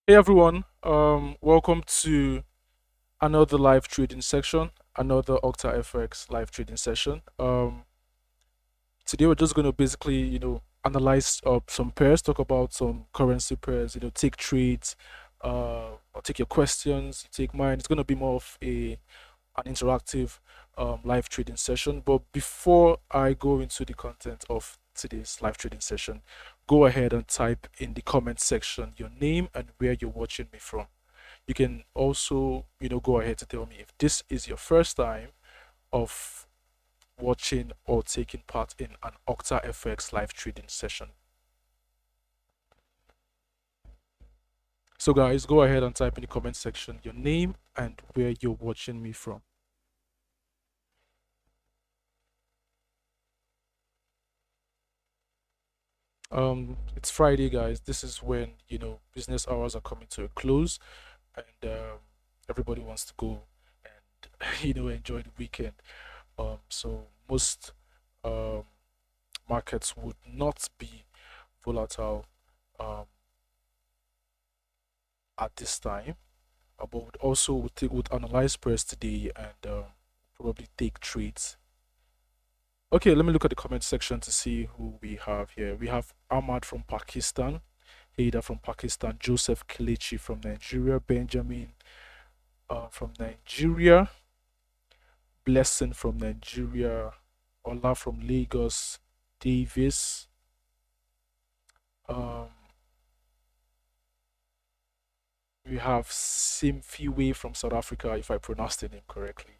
Hey everyone, welcome to another live trading section, another Octa FX live trading session. Today we're just going to basically, analyze some pairs, talk about some currency pairs, take trades, I'll take your questions, you take mine. It's going to be more of an interactive live trading session. But before I go into the content of today's live trading session, go ahead and type in the comment section your name and where you're watching me from. You can also, go ahead to tell me if this is your first time of watching or taking part in an Octa FX live trading session. So guys, go ahead and type in the comment section your name and where you're watching me from. It's Friday, guys. This is when business hours are coming to a close, and everybody wants to go and enjoy the weekend. So most um markets would not be volatile um at this time, but would analyze pairs today and probably take trades. Okay, let me look at the comment section to see who we have here. We have Ahmad from Pakistan, Ada from Pakistan, Joseph Kelechi from Nigeria, Benjamin from Nigeria, Blessing from Nigeria, Ola from Lagos, Davis, um, we have Simfiwe from South Africa, if I pronounced the name correctly.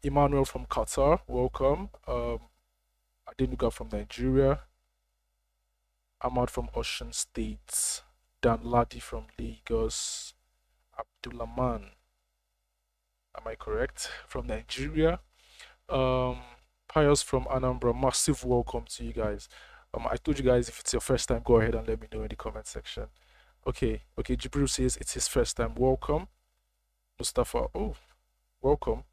Emmanuel from Qatar, welcome. Adenuga from Nigeria, Ahmad from Ocean State, Dan Ladi from Lagos, Abdulrahman, am I correct? From Nigeria. Um, Pius from Anambra, massive welcome to you guys. I told you guys if it's your first time, go ahead and let me know in the comment section. Okay, Jibril says it's his first time. Welcome. Mustafa, oh, welcome.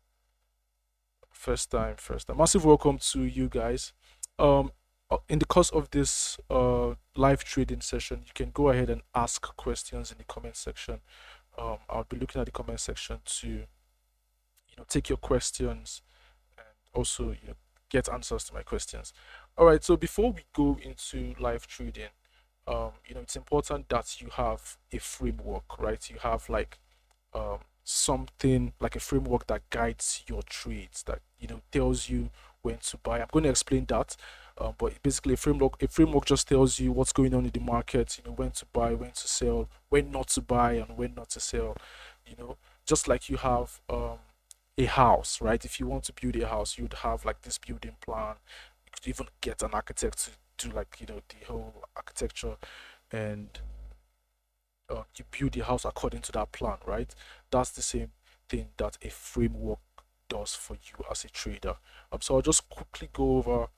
First time. Massive welcome to you guys. In the course of this live trading session, you can go ahead and ask questions in the comment section. I'll be looking at the comment section to take your questions and also get answers to my questions. All right, so before we go into live trading, it's important that you have a framework, right? You have like something like a framework that guides your trades, that tells you when to buy. I'm going to explain that, but basically a framework just tells you what's going on in the market, when to buy, when to sell, when not to buy, and when not to sell. Just like you have a house, right? If you want to build a house, you'd have like this building plan. You could even get an architect to do like the whole architecture, and you build the house according to that plan, right? That's the same thing that a framework does for you as a trader. So I'll just quickly go over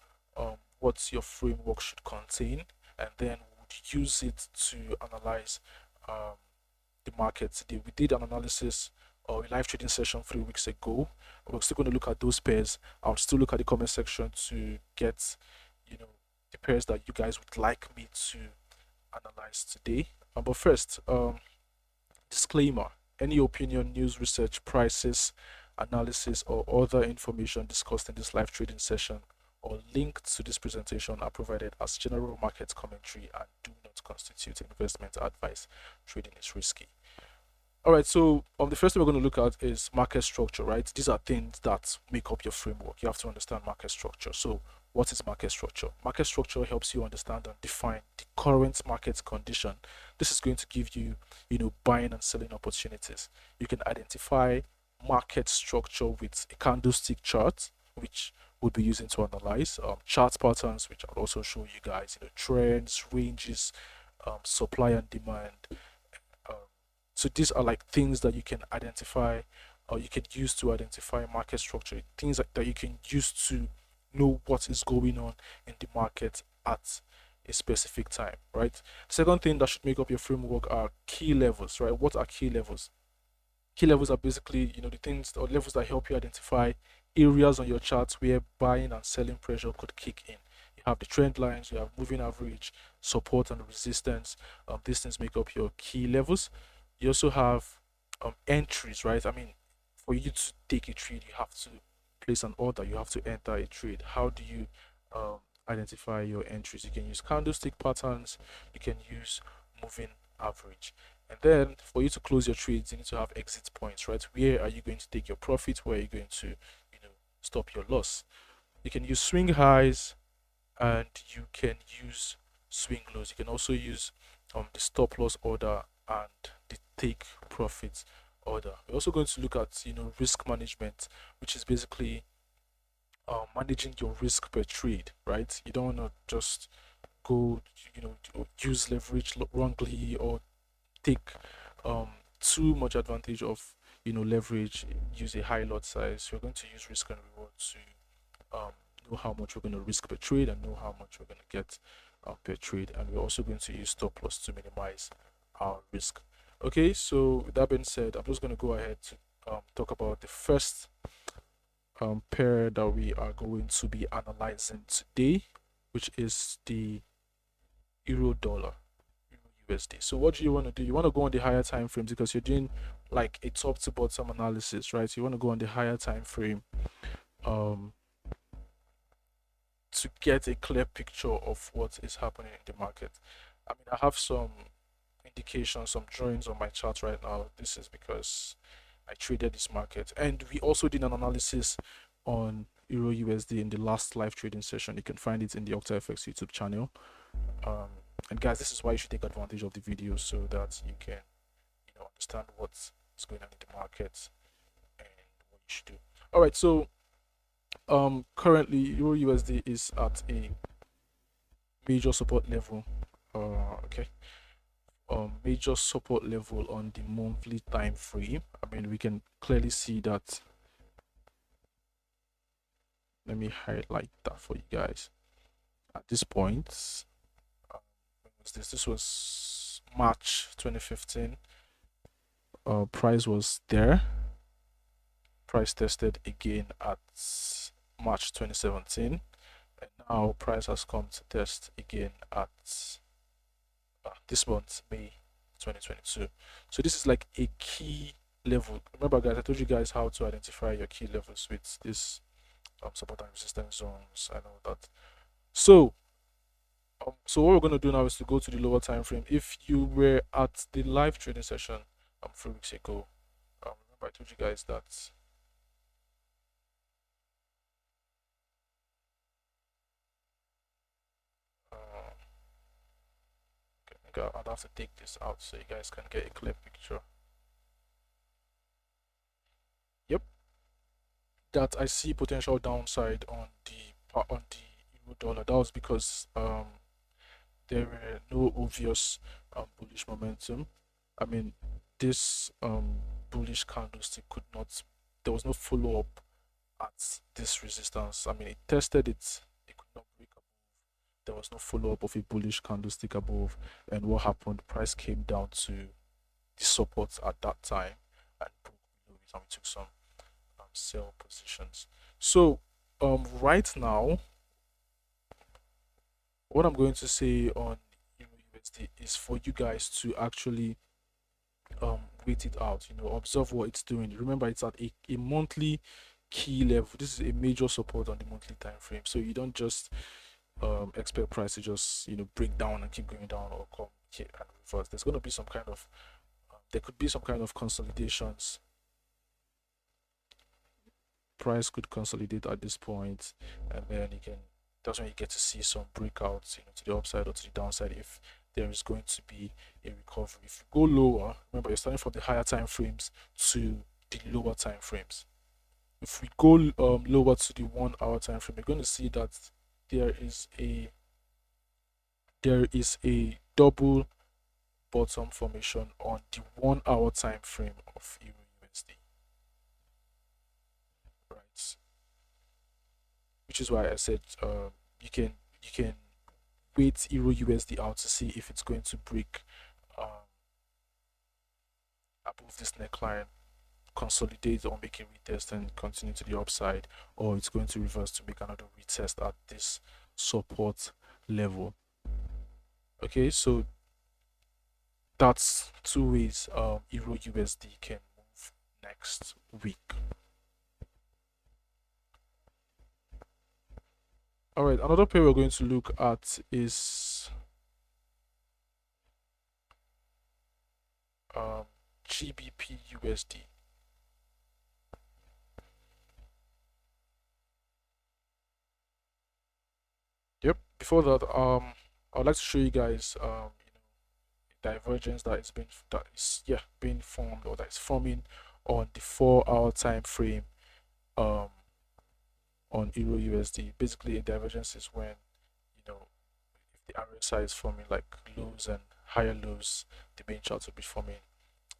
what your framework should contain, and then would use it to analyze um, the market today. We did an analysis or a live trading session 3 weeks ago. We're still going to look at those pairs. I'll still look at the comment section to get, the pairs that you guys would like me to analyze today. But first, disclaimer: any opinion, news, research, prices, analysis, or other information discussed in this live trading session or linked to this presentation are provided as general market commentary and do not constitute investment advice. Trading is risky. All right, so the first thing we're going to look at is market structure, right? These are things that make up your framework. You have to understand market structure. So, what is market structure? Market structure helps you understand and define the current market condition. This is going to give you, buying and selling opportunities. You can identify market structure with a candlestick chart, which we'll be using to analyze chart patterns, which I'll also show you guys, trends, ranges, supply and demand. Um, so these are like things that you can identify or you can use to identify market structure, things that you can use to know what is going on in the market at a specific time, right? Second thing that should make up your framework are key levels, right? What are key levels? Key levels are basically, the things or levels that help you identify areas on your charts where buying and selling pressure could kick in. You have the trend lines, you have moving average, support and resistance. These things make up your key levels. You also have entries, right? I mean, for you to take a trade, you have to place an order, you have to enter a trade. How do you um, identify your entries? You can use candlestick patterns, you can use moving average. And then for you to close your trades, you need to have exit points, right? Where are you going to take your profit? Where are you going to, stop your loss? You can use swing highs and you can use swing lows. You can also use the stop loss order and the take profit order. We're also going to look at risk management, which is basically managing your risk per trade, right? You don't want to just go use leverage wrongly or take um too much advantage of leverage, use a high lot size. You're going to use risk and reward to know how much we're going to risk per trade and know how much we're going to get per trade. And we're also going to use stop loss to minimize our risk. Okay, so with that being said, I'm just going to go ahead to talk about the first pair that we are going to be analyzing today, which is the euro dollar, euro USD. So what do you want to do? You want to go on the higher time frames because you're doing like a top to bottom analysis, right? You want to go on the higher time frame um to get a clear picture of what is happening in the market. I mean, I have some indications, some drawings on my chart right now. This is because I traded this market, and we also did an analysis on Euro USD in the last live trading session. You can find it in the Octa FX YouTube channel. And guys, this is why you should take advantage of the video so that you can, understand what's going on in the market and what you should do. All right, so currently Euro USD is at a major support level. Okay. Major support level on the monthly time frame. I mean, we can clearly see that. Let me highlight that for you guys. At this point, when was this? This was March 2015. Price was there. Price tested again at March 2017, and now price has come to test again at this month, May 2022. So this is like a key level. Remember, guys, I told you guys how to identify your key levels with this support and resistance zones and all that. So so what we're going to do now is to go to the lower time frame. If you were at the live trading session 3 weeks ago, remember I told you guys that okay, I'd have to take this out so you guys can get a clear picture. Yep, that I see potential downside on the euro dollar. That was because there were no obvious bullish momentum. I mean, this bullish candlestick could not. There was no follow up at this resistance. I mean, it tested it. It could not break above. There was no follow up of a bullish candlestick above. And what happened? Price came down to the support at that time and broke below it, and we took some sell positions. So right now, what I'm going to say on Euro USD is for you guys to actually wait it out, observe what it's doing. Remember, it's at a monthly key level. This is a major support on the monthly time frame, so you don't just expect price to just break down and keep going down or come here and reverse. There's going to be some kind of there could be some kind of consolidations. Price could consolidate at this point, and then that's when you get to see some breakouts to the upside or to the downside if there is going to be a recovery. If you go lower, remember you're starting from the higher time frames to the lower time frames. If we go lower to the 1 hour time frame, you're going to see that there is a double bottom formation on the 1 hour time frame of Euro USD, right? Which is why I said you can wait Euro USD out to see if it's going to break above this neckline, consolidate or make a retest and continue to the upside, or it's going to reverse to make another retest at this support level. Okay, so that's two ways Euro USD can move next week. All right, another pair we're going to look at is um, GBP USD. Yep. Before that, I'd like to show you guys, divergence that is being formed or that is forming on the 4 hour time frame um on Euro USD. Basically, a divergence is when if the RSI is forming like lows and higher lows, the main chart will be forming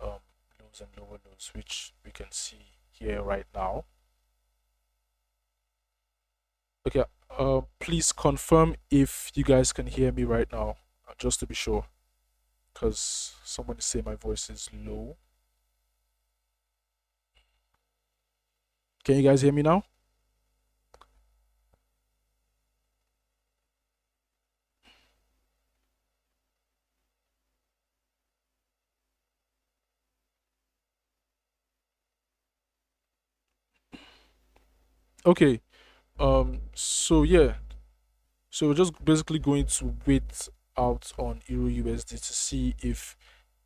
um lows and lower lows, which we can see here right now. Okay, please confirm if you guys can hear me right now, just to be sure, because someone is saying my voice is low. Can you guys hear me now? Okay. So yeah, so we're just basically going to wait out on Euro USD to see if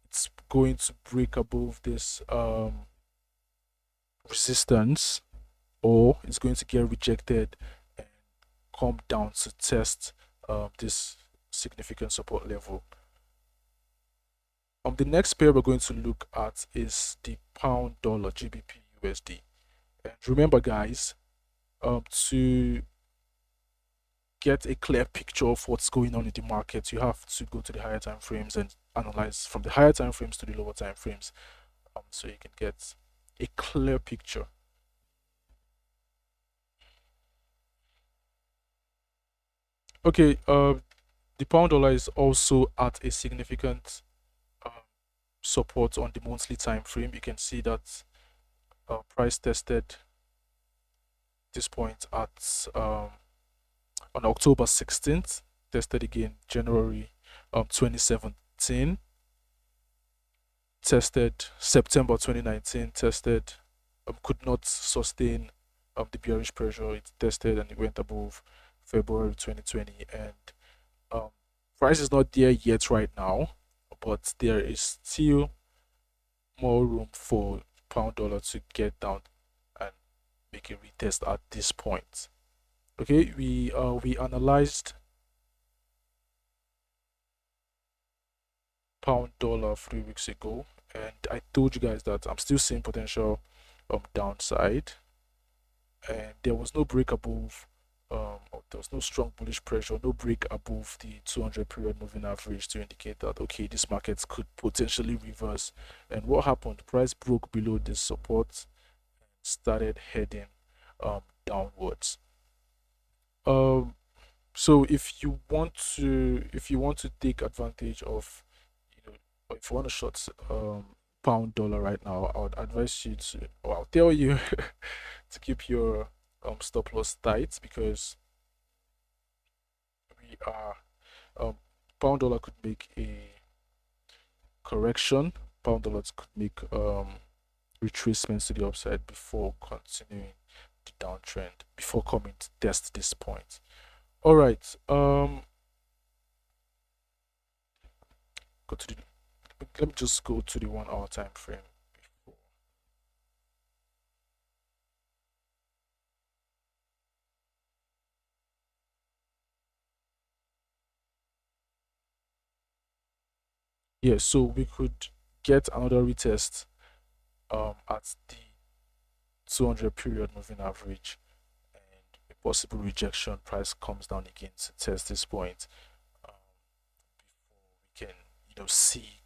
it's going to break above this resistance, or it's going to get rejected and come down to test this significant support level. The next pair we're going to look at is the pound dollar GBP USD. And remember, guys, to get a clear picture of what's going on in the market, you have to go to the higher time frames and analyze from the higher time frames to the lower time frames, so you can get a clear picture. Okay, the pound dollar is also at a significant um, support on the monthly time frame. You can see that price tested this point at on October 16th, tested again January 2017, tested September 2019, tested, could not sustain the bearish pressure. It tested and it went above February 2020, and um, price is not there yet right now, but there is still more room for pound dollar to get down and make a retest at this point. Okay, we analyzed pound dollar 3 weeks ago, and I told you guys that I'm still seeing potential downside, and there was no break above there was no strong bullish pressure, no break above the 200 period moving average to indicate that okay, this market could potentially reverse. And what happened? Price broke below this support, started heading downwards. um so if you want to take advantage of, or if you want to short pound dollar right now, I would advise you to, or I'll tell you to keep your stop loss tight, because we are um pound dollar could make a correction. Pound dollars could make retracements to the upside before continuing the downtrend, before coming to test this point. All right, go to the let me just go to the 1 hour time frame before. Yeah, so we could get another retest at the 200 period moving average, and a possible rejection. Price comes down again to test this point, before we can see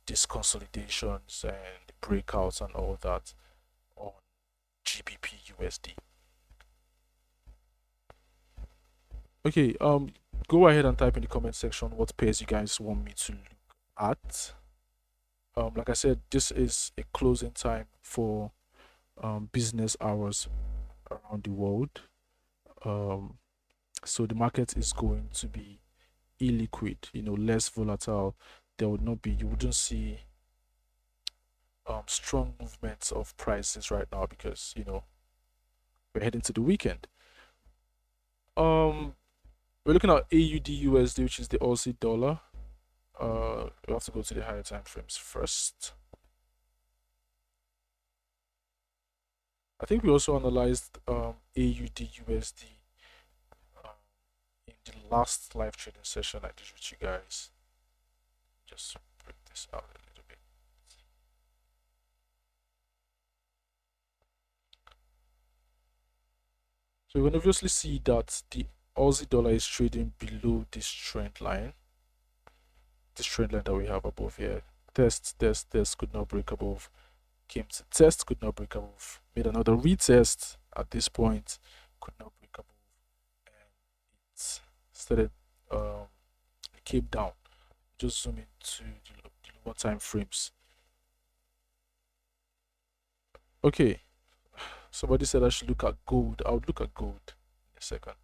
these consolidations and breakouts and all that on GBP USD. Okay, go ahead and type in the comment section what pairs you guys want me to look at. Like I said, this is a closing time for business hours around the world. So the market is going to be illiquid, less volatile. There would not be, you wouldn't see strong movements of prices right now because we're heading to the weekend. We're looking at AUD USD, which is the Aussie dollar. We have to go to the higher time frames first. I think we also analyzed AUD USD in the last live trading session I did with you guys. Just break this out a little bit. So you can obviously see that the Aussie dollar is trading below this trend line. This trend line that we have above here. Test, could not break above. Came to test, could not break above. Made another retest at this point, could not break above. And it started, it came down. Just zoom into the lower time frames. Okay, somebody said I should look at gold. I would look at gold in a second.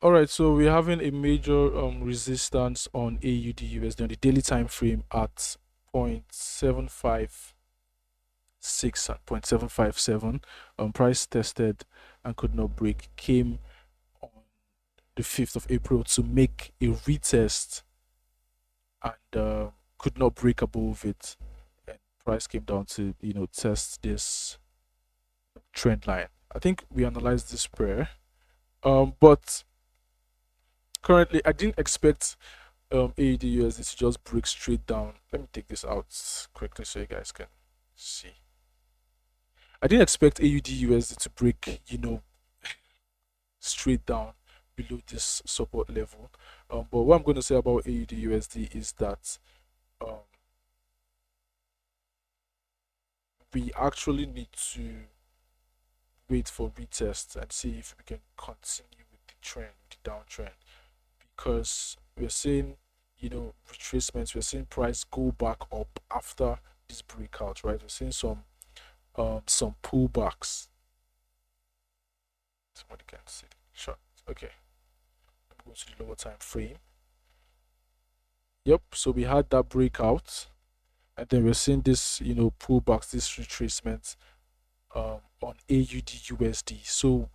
All right, so we're having a major resistance on AUD USD on the daily time frame at 0.756 and 0.757. Price tested and could not break. Came on the 5th of April to make a retest and could not break above it. And price came down to test this trend line. I think we analyzed this pair, but currently I didn't expect AUD USD to just break straight down. Let me take this out quickly so you guys can see. I didn't expect AUD USD to break, straight down below this support level. But what I'm going to say about AUD USD is that we actually need to wait for retest and see if we can continue with the trend, with the downtrend, because we're seeing, retracements. We're seeing price go back up after this breakout, right? We're seeing some pullbacks. Somebody can see the chart. Okay, I'm going to the lower time frame. Yep, so we had that breakout, and then we're seeing this, pullbacks, this retracement on AUD USD. So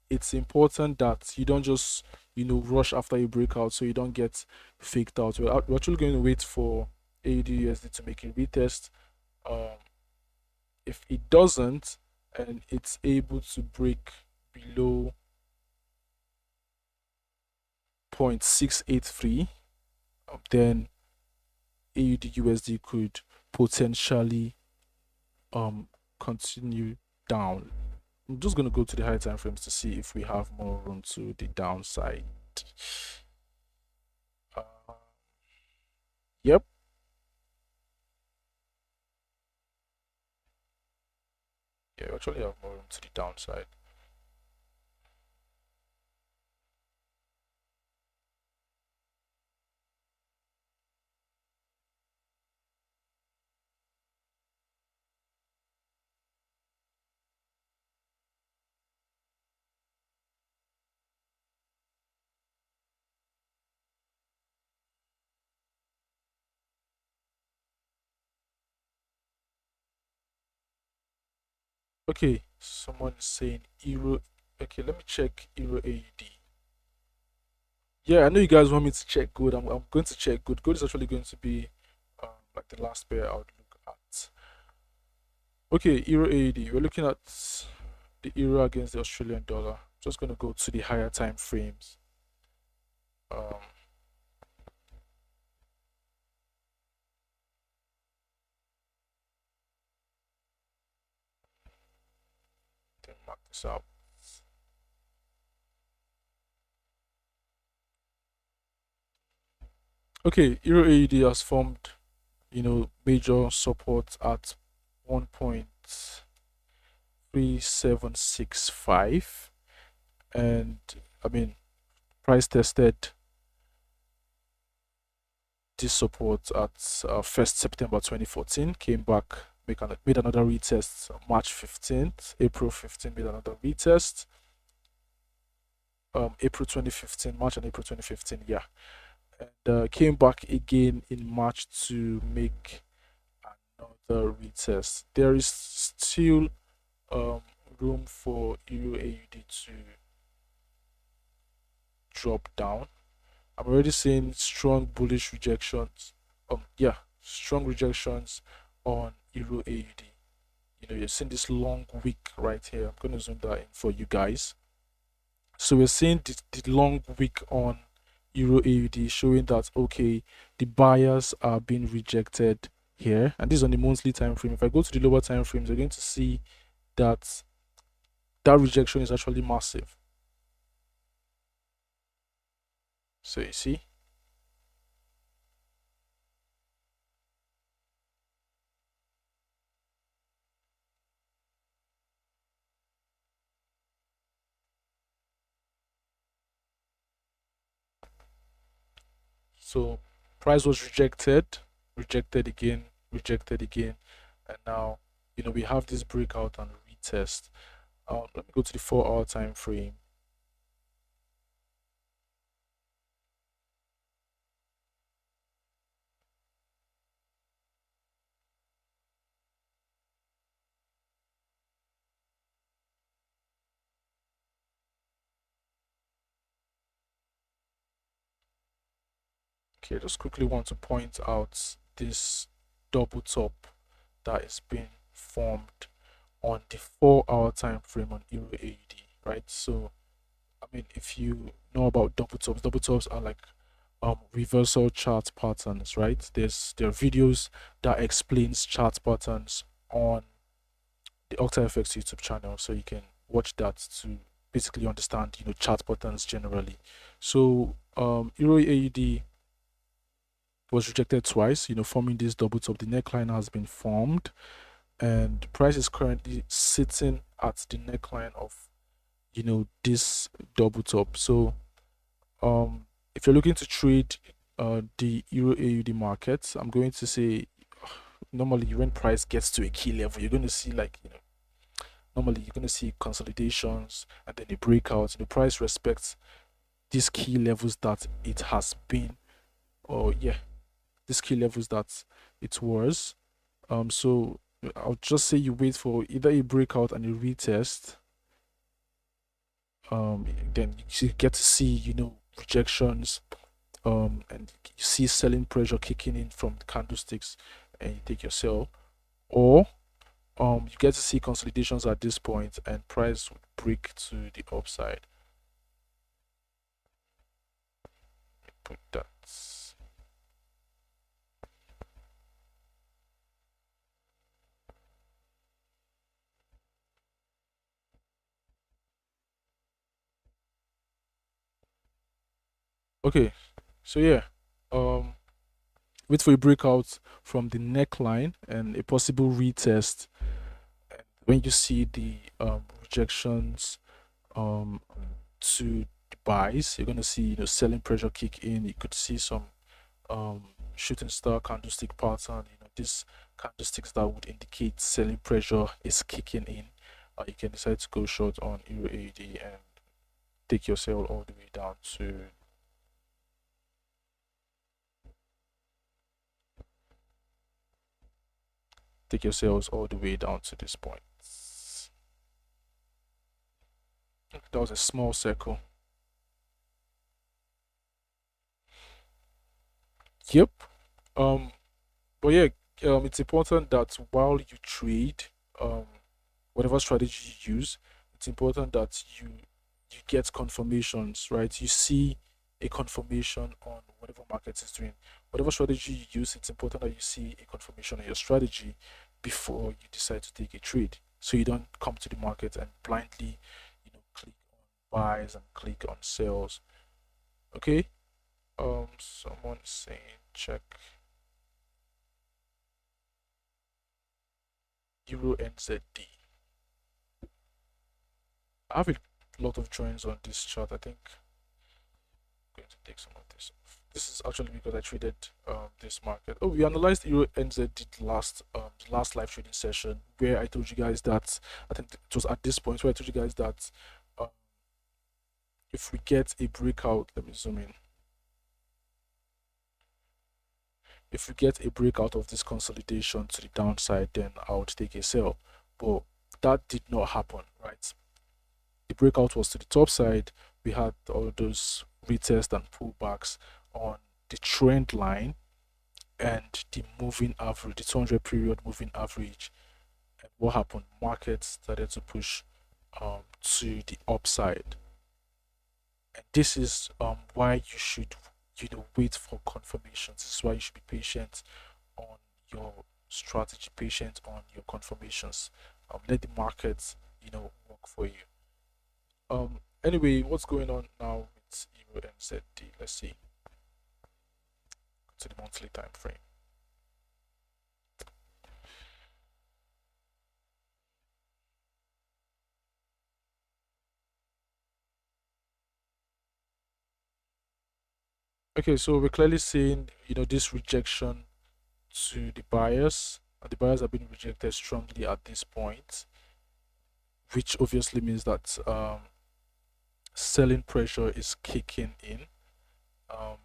it's important that you don't just rush after a breakout, so you don't get faked out. We're actually going to wait for AUD USD to make a retest. If it doesn't and it's able to break below 0.683, then AUD USD could potentially continue down. I'm just going to go to the high time frames to see if we have more room to the downside. Yep. Yeah, we actually have more room to the downside. Okay, someone is saying Euro. Okay, let me check Euro AUD. Yeah, I know you guys want me to check gold. I'm going to check gold. Gold is actually going to be like the last pair I would look at. Okay, Euro AUD. We're looking at the euro against the Australian dollar. Just going to go to the higher time frames. Then mark this out. Okay, Euro AUD has formed, major support at 1.3765, and I mean, price tested this support at 1st September 2014, came back, made another retest March 15th, April 15th, made another retest. April 2015, March and April 2015, yeah. And came back again in March to make another retest. There is still um, room for Euro AUD to drop down. I'm already seeing strong bullish rejections. Yeah, strong rejections on Euro AUD. You're seeing this long wick right here. I'm going to zoom that in for you guys. So we're seeing the long wick on Euro AUD showing that, okay, the buyers are being rejected here, and this is on the monthly time frame. If I go to the lower time frames, you're going to see that that rejection is actually massive. So you see, so price was rejected, rejected again, rejected again, and now we have this breakout and retest. Let me go to the 4-hour time frame. Okay, just quickly want to point out this double top that is being formed on the 4-hour time frame on Euro AUD, right? So I mean, if you know about double tops are like reversal chart patterns, right? There are videos that explains chart patterns on the Octa FX YouTube channel, so you can watch that to basically understand chart patterns generally. So Euro AUD was rejected twice, forming this double top. The neckline has been formed, and price is currently sitting at the neckline of this double top. So if you're looking to trade the Euro AUD market, I'm going to say normally when price gets to a key level, you're going to see like normally you're going to see consolidations and then a breakout. The price respects these key levels that it has been, or yeah, these key levels that it was. So I'll just say you wait for either a breakout and a retest. Then you get to see rejections, and you see selling pressure kicking in from the candlesticks, and you take your sell, or you get to see consolidations at this point and price would break to the upside. Put that. Okay, so yeah, wait for a breakout from the neckline and a possible retest. When you see the rejections to the buys, you're gonna see selling pressure kick in. You could see some shooting star candlestick pattern. These candlesticks that would indicate selling pressure is kicking in. You can decide to go short on Euro AUD and take your sell all the way down to take your sales all the way down to this point. That was a small circle. Yep. Um, but yeah, it's important that while you trade, um, whatever strategy you use, it's important that you get confirmations, right? You see a confirmation on whatever market is doing. Whatever strategy you use, it's important that you see a confirmation on your strategy before you decide to take a trade. So you don't come to the market and blindly, click on buys and click on sales. Okay. Someone is saying check Euro NZD. I have a lot of joins on this chart. I think I'm going to take some of this off. This is actually because I traded this market. Oh, we analyzed Euro NZD last live trading session where I told you guys that I think it was at this point where I told you guys that um, if we get a breakout, let me zoom in. If we get a breakout of this consolidation to the downside, then I would take a sell. But that did not happen, right? The breakout was to the top side. We had all those retests and pullbacks on the trend line and the moving average, the 200 period moving average. And what happened? Markets started to push to the upside. And this is why you should wait for confirmations. This is why you should be patient on your strategy, patient on your confirmations. Let the markets work for you. Anyway, what's going on now with Euro and ZD? Let's see to the monthly time frame. Okay, so we're clearly seeing this rejection to the buyers, and the buyers have been rejected strongly at this point, which obviously means that selling pressure is kicking in. Um,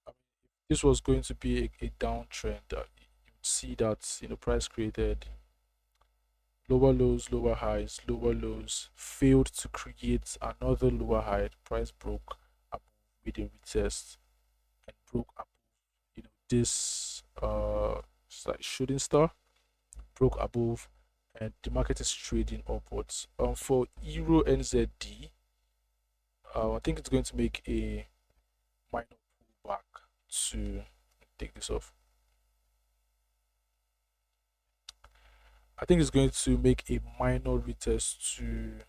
I mean, if this was going to be a downtrend, you would see that price created lower lows, lower highs, lower lows, failed to create another lower high. Price broke up with a retest and broke up. This shooting star broke above, and the market is trading upwards. For Euro NZD, I think it's going to make a minor pullback to take this off. I think it's going to make a minor retest to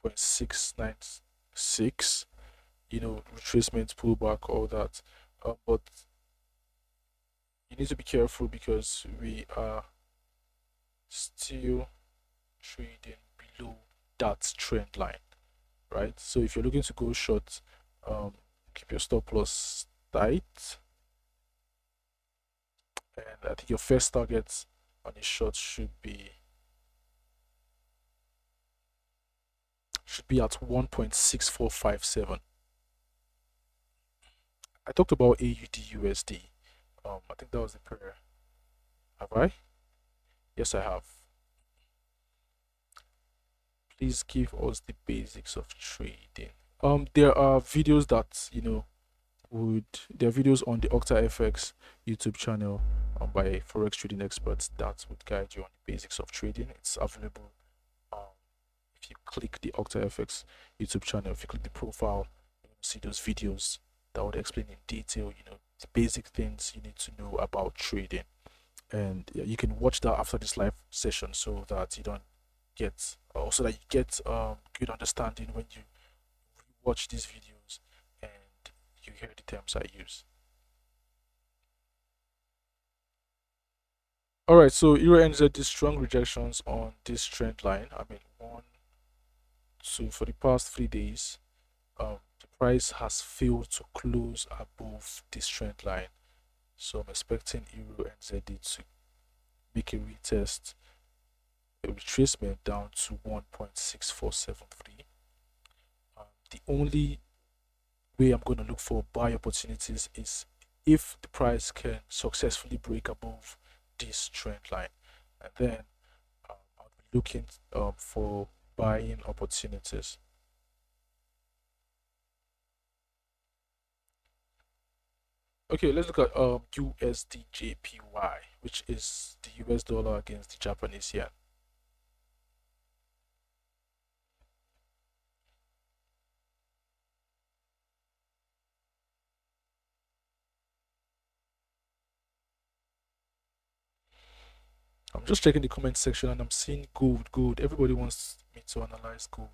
1.696, retracement, pullback, all that. But you need to be careful because we are still trading below that trend line, right? So if you're looking to go short, keep your stop loss tight, and I think your first target on a short should be at 1.6457. I talked about AUD USD. I think that was the pair. Have I? Yes, I have. Please give us the basics of trading. There are videos that there are videos on the Octa FX YouTube channel by Forex trading experts that would guide you on the basics of trading. It's available if you click the Octa FX YouTube channel, if you click the profile, you see those videos that would explain in detail, the basic things you need to know about trading. And yeah, you can watch that after this live session so that you don't get, also that you get good understanding when you watch these videos and you hear the terms I use. All right, so Euro NZ is strong rejections on this trend line. I mean, one, two, for the past 3 days, the price has failed to close above this trend line. So I'm expecting Euro NZD to make a retest, a retracement down to 1.6473. The only way I'm going to look for buy opportunities is if the price can successfully break above this trend line, and then I'll be looking for buying opportunities. Okay, let's look at USD JPY, which is the US dollar against the Japanese yen. I'm just checking the comment section and I'm seeing gold. Everybody wants me to analyze gold.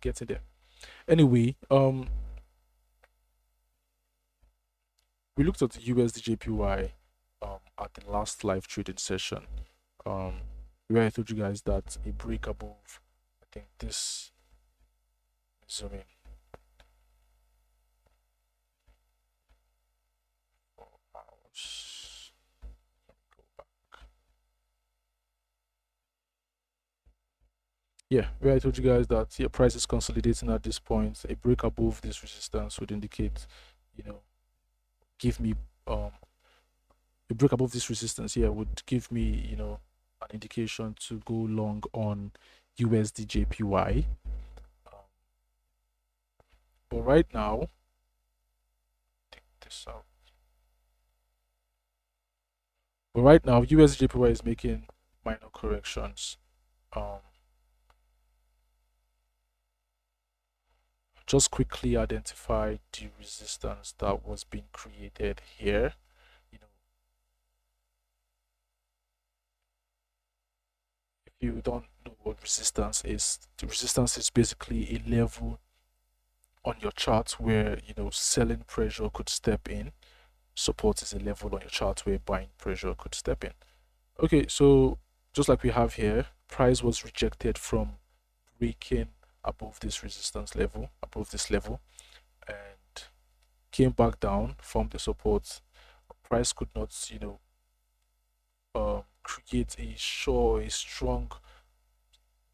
Getting there. Anyway, we looked at the USD JPY at the last live trading session. Where I told you guys that a break above, I think this, zoom in, 4 hours. Go back. Yeah, where I told you guys that your price is consolidating at this point. A break above this resistance would indicate, give me a break above this resistance here would give me, an indication to go long on USD JPY. But right now, take this out. But right now, USD JPY is making minor corrections. Just quickly identify the resistance that was being created here. If you don't know what resistance is, the resistance is basically a level on your chart where selling pressure could step in. Support is a level on your chart where buying pressure could step in. Okay, so just like we have here, price was rejected from breaking above this resistance level, above this level, and came back down from the support. Price could not, create a strong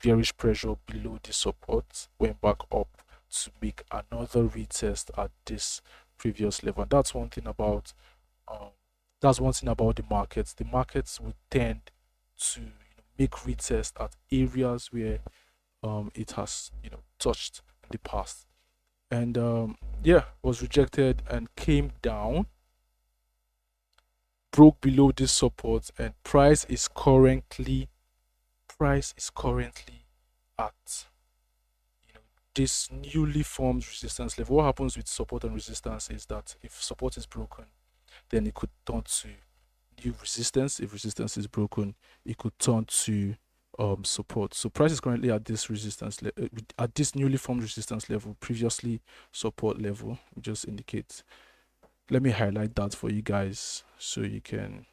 bearish pressure below the support, went back up to make another retest at this previous level. And that's one thing about the markets. The markets would tend to make retest at areas where it has touched in the past. And yeah, was rejected and came down, broke below this support, and price is currently at this newly formed resistance level. What happens with support and resistance is that if support is broken, then it could turn to new resistance. If resistance is broken, it could turn to support. So price is currently at this resistance at this newly formed resistance level, previously support level. Just indicate. Let me highlight that for you guys so you can.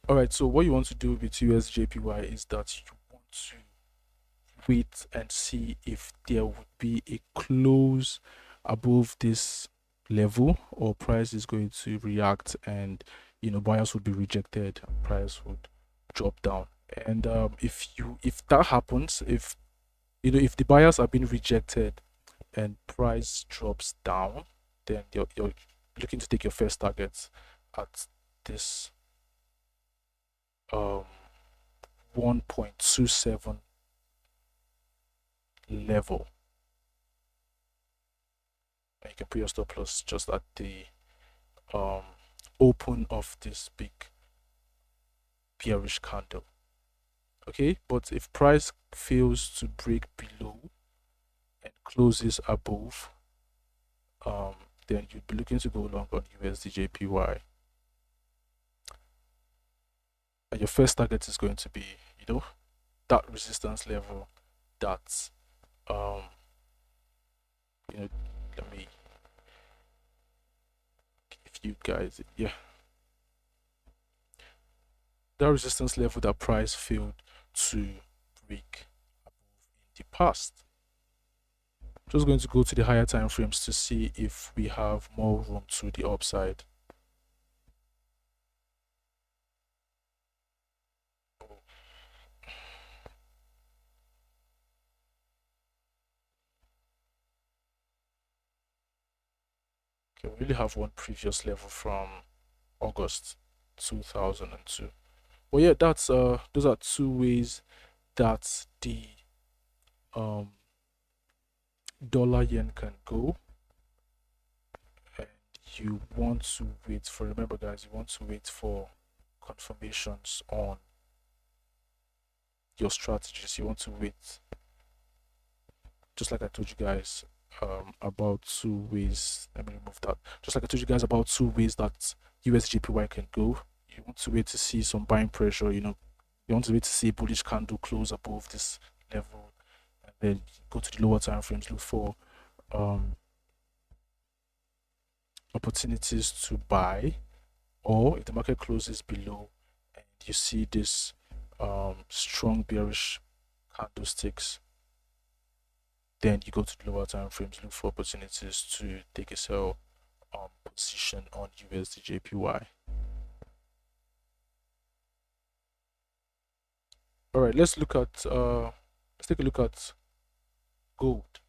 All right, so what you want to do with USJPY is that you want to wait and see if there would be a close above this level, or price is going to react and buyers would be rejected, price would drop down. And if that happens, if the buyers are being rejected and price drops down, then you're looking to take your first target at this 1.27 level, and you can put your stop loss just at the open of this big bearish candle. Okay, but if price fails to break below and closes above, then you'd be looking to go long on USD JPY, and your first target is going to be that resistance level. That's let me give you guys that resistance level that price failed to break above in the past. Just going to go to the higher time frames to see if we have more room to the upside. Okay, we really have one previous level from August 2002. Well, yeah, that's those are two ways that the dollar yen can go. And you want to wait for, remember guys, you want to wait for confirmations on your strategies. You want to wait, just like I told you guys, about two ways. Let me remove that. Just like I told you guys about two ways that USD JPY can go. You want to wait to see some buying pressure, you know, you want to wait to see a bullish candle close above this level, and then go to the lower time frames, look for um opportunities to buy, or if the market closes below and you see this strong bearish candlesticks, then you go to the lower time frames, look for opportunities to take a sell position on USD JPY. All right, let's take a look at gold.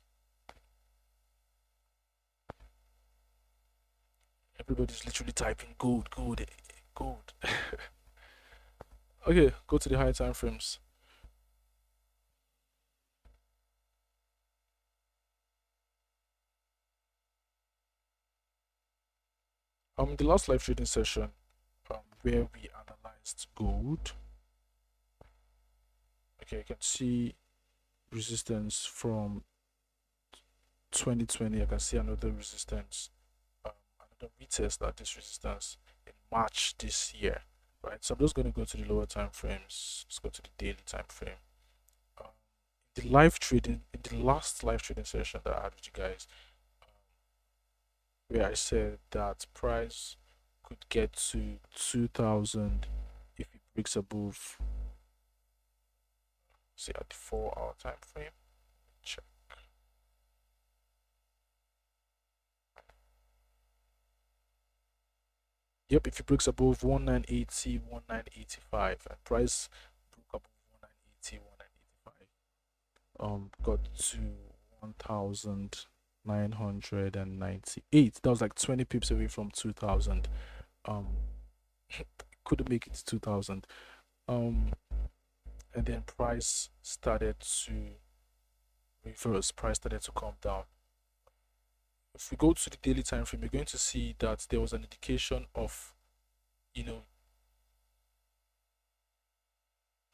Everybody's literally typing gold, gold, gold. Okay, go to the higher time frames. The last live trading session, where we analyzed gold. Okay, you can see resistance from 2020. I can see another resistance, another retest at this resistance in March this year. Right, so I'm just going to go to the lower time frames. Let's go to the daily time frame. Um, the live trading in the last live trading session that I had with you guys, where I said that price could get to 2000 if it breaks above, say, at the 4 hour time frame. Check. Yep, if it breaks above 1980, 1985, and price broke above 1980, 1985, got to 1998. That was like 20 pips away from 2000. Couldn't make it to 2000. And then price started to reverse, price started to come down. If we go to the daily time frame, you're going to see that there was an indication of, you know,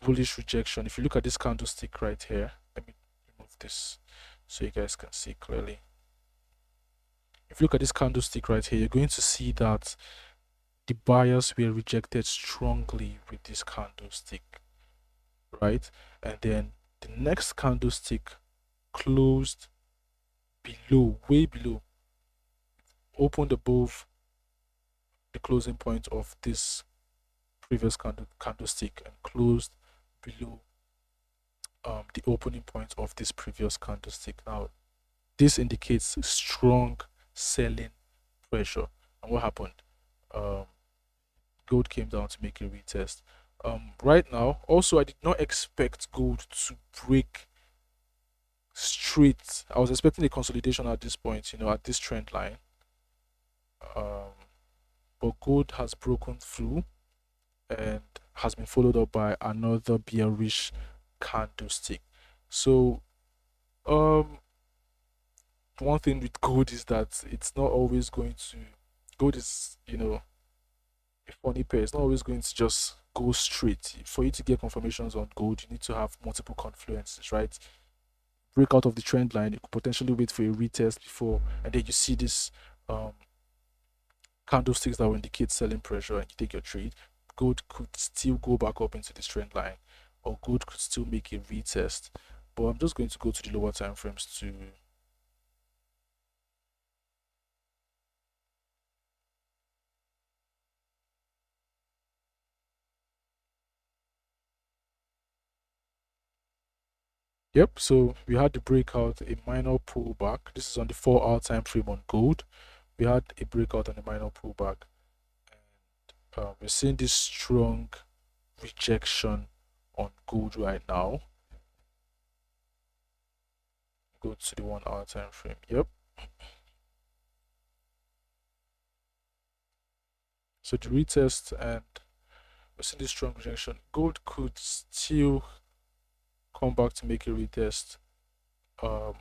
bullish rejection. If you look at this candlestick right here, let me remove this so you guys can see clearly. If you look at this candlestick right here, you're going to see that the buyers were rejected strongly with this candlestick, right? And then the next candlestick closed below, way below, opened above the closing point of this previous candlestick and closed below the opening point of this previous candlestick. Now, this indicates strong selling pressure. And what happened? Gold came down to make a retest. Right now, also, I did not expect gold to break straight. I was expecting a consolidation at this point, you know, at this trend line. But gold has broken through and has been followed up by another bearish candlestick. So, one thing with gold is that it's not always going to. Gold is, you know, a funny pair. It's not always going to just go straight. For you to get confirmations on gold, you need to have multiple confluences, right? Break out of the trend line, you could potentially wait for a retest before, and then you see this candlesticks that will indicate selling pressure, and you take your trade. Gold could still go back up into this trend line, or gold could still make a retest. But I'm just going to go to the lower time frames to. Yep, so we had the breakout, a minor pullback. This is on the 4 hour time frame on gold. We had a breakout and a minor pullback, and we're seeing this strong rejection on gold right now. Go to the 1 hour time frame. Yep. So the retest, and we're seeing this strong rejection. Gold could still come back to make a retest at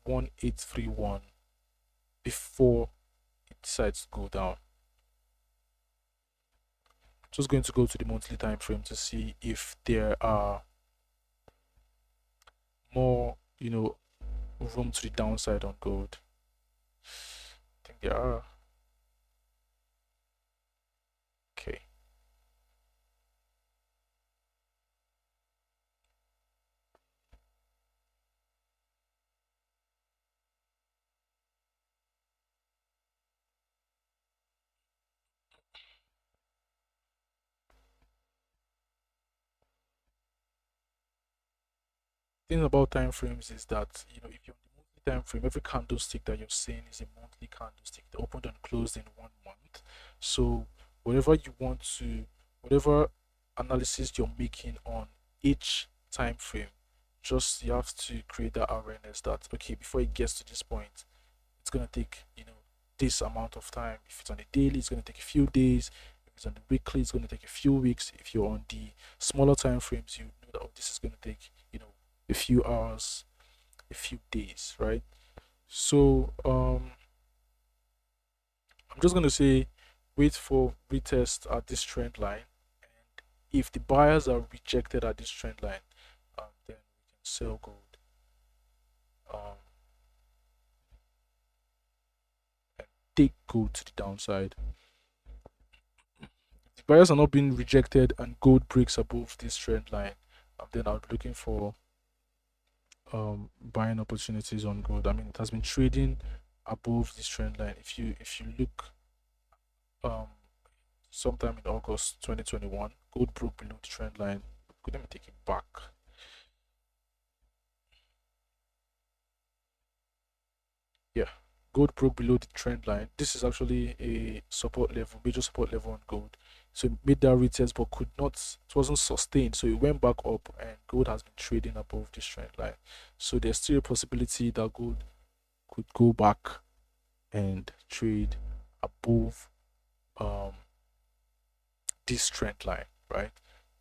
1831 before it decides to go down. Just going to go to the monthly time frame to see if there are more, you know, room to the downside on gold? I think there are. Okay. Thing about time frames is that if you're on the monthly time frame, every candlestick that you're seeing is a monthly candlestick. They opened and closed in 1 month. So whatever you want to, whatever analysis you're making on each time frame, just you have to create that awareness that okay, before it gets to this point, it's gonna take this amount of time. If it's on a daily, it's gonna take a few days. If it's on the weekly, it's gonna take a few weeks. If you're on the smaller time frames, you know that this is gonna take a few hours, a few days, right? So I'm just gonna say wait for retest at this trend line, and if the buyers are rejected at this trend line, then we can sell gold. Um, and take gold to the downside. The buyers are not being rejected and gold breaks above this trend line, then I'll be looking for buying opportunities on gold. I mean, it has been trading above this trend line. If you look um sometime in August 2021, gold broke below the trend line. Okay, let me take it back. Yeah, gold broke below the trend line. This is actually a support level, major support level on gold. So it made that retest but could not, it wasn't sustained. So it went back up and gold has been trading above this trend line. So there's still a possibility that gold could go back and trade above um this trend line, right?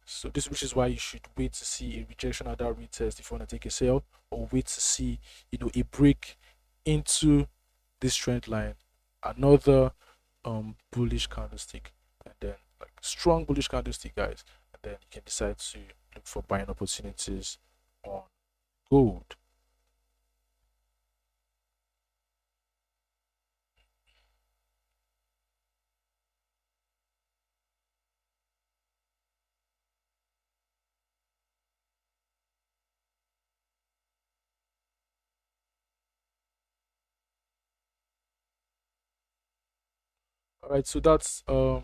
So this, which is why you should wait to see a rejection at that retest if you want to take a sell, or wait to see a break into this trend line, another bullish candlestick, and then like strong bullish candlestick, guys, and then you can decide to look for buying opportunities on gold. All right, so that's the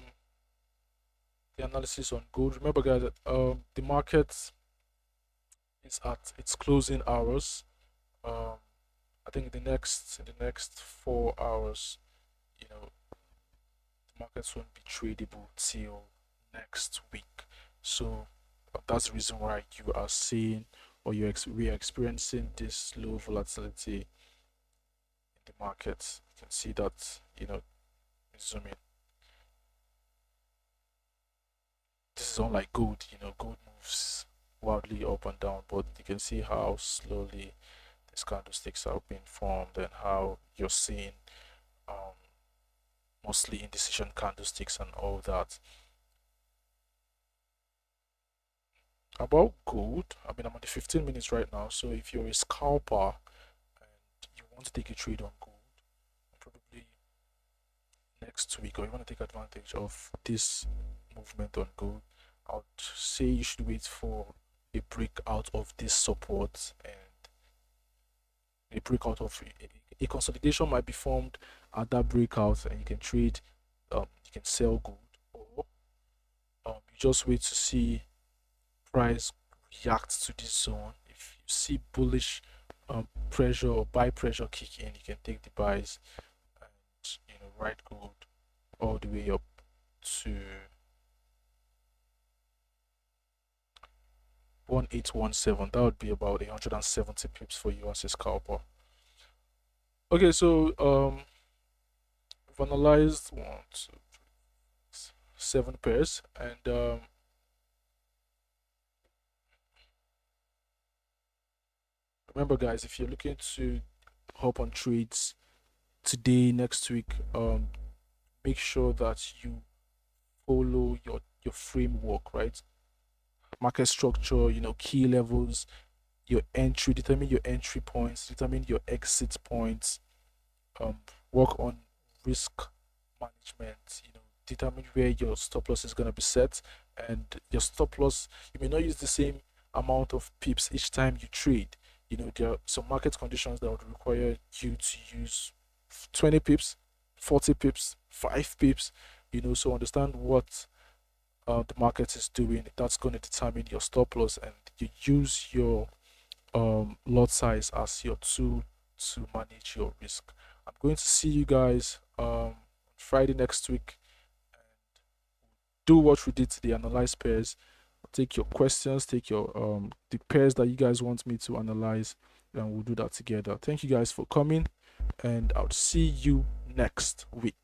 analysis on gold. Remember, guys, that the market is at its closing hours. Um, I think in the next 4 hours, you know, the markets won't be tradable till next week. So that's the reason why you are seeing, or we are experiencing this low volatility in the markets. You can see that, zoom in. This is unlike gold. Gold moves wildly up and down, but you can see how slowly these candlesticks are being formed and how you're seeing um, mostly indecision candlesticks and all that. About gold, I mean, I'm on the 15 minutes right now, so if you're a scalper and you want to take a trade on gold, probably next week, or you want to take advantage of this movement on gold, I would say you should wait for a breakout of this support, and a breakout of a consolidation might be formed at that breakout, and you can trade, you can sell gold, or you just wait to see price react to this zone. If you see bullish pressure or buy pressure kick in, you can take the buys and ride gold all the way up to 1817. That would be about 170 pips for you as a scalper. Okay, so we've analyzed 7 pairs, and remember, guys, if you're looking to hop on trades today, next week, make sure that you follow your framework, right? Market structure, key levels, your entry, determine your entry points, determine your exit points, work on risk management, determine where your stop loss is going to be set. And your stop loss, you may not use the same amount of pips each time you trade. There are some market conditions that would require you to use 20 pips, 40 pips, 5 pips, so understand what the market is doing. That's going to determine your stop loss, and you use your lot size as your tool to manage your risk. I'm going to see you guys Friday next week. Do what we did today, analyze pairs. Take your questions, take your the pairs that you guys want me to analyze, and we'll do that together. Thank you guys for coming, and I'll see you next week.